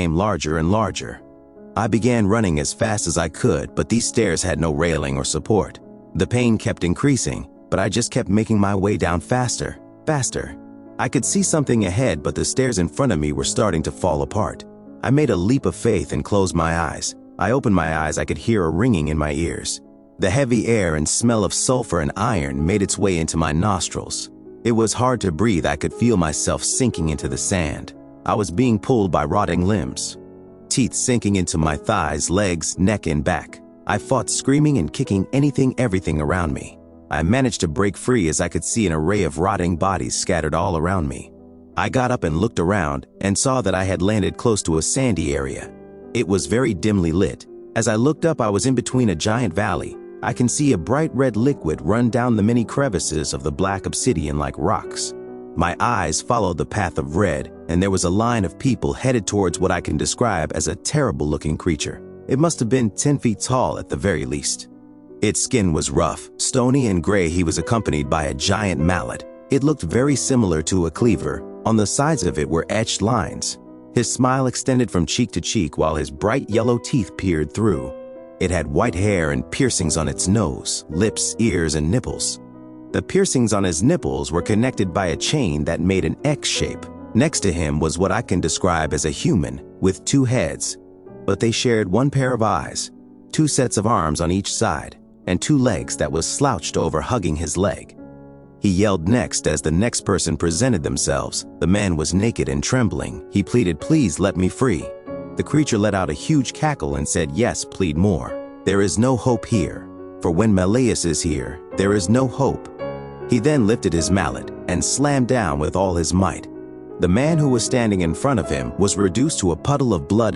became larger and larger. I began running as fast as I could, but these stairs had no railing or support. The pain kept increasing, but I just kept making my way down faster, faster. I could see something ahead, but the stairs in front of me were starting to fall apart. I made a leap of faith and closed my eyes. I opened my eyes, I could hear a ringing in my ears. The heavy air and smell of sulfur and iron made its way into my nostrils. It was hard to breathe. I could feel myself sinking into the sand. I was being pulled by rotting limbs. Teeth sinking into my thighs, legs, neck, and back. I fought, screaming and kicking everything around me. I managed to break free as I could see an array of rotting bodies scattered all around me. I got up and looked around and saw that I had landed close to a sandy area. It was very dimly lit. As I looked up, I was in between a giant valley. I can see a bright red liquid run down the many crevices of the black obsidian like rocks. My eyes followed the path of red, and there was a line of people headed towards what I can describe as a terrible-looking creature. It must have been 10 feet tall at the very least. Its skin was rough, stony, and gray. He was accompanied by a giant mallet. It looked very similar to a cleaver. On the sides of it were etched lines. His smile extended from cheek to cheek while his bright yellow teeth peered through. It had white hair and piercings on its nose, lips, ears, and nipples. The piercings on his nipples were connected by a chain that made an X shape. Next to him was what I can describe as a human with 2 heads, but they shared 1 pair of eyes, 2 sets of arms on each side, and 2 legs that was slouched over, hugging his leg. He yelled next as the next person presented themselves. The man was naked and trembling. He pleaded, "Please let me free." The creature let out a huge cackle and said, "Yes, plead more. There is no hope here. For when Malleus is here, there is no hope." He then lifted his mallet and slammed down with all his might. The man who was standing in front of him was reduced to a puddle of blood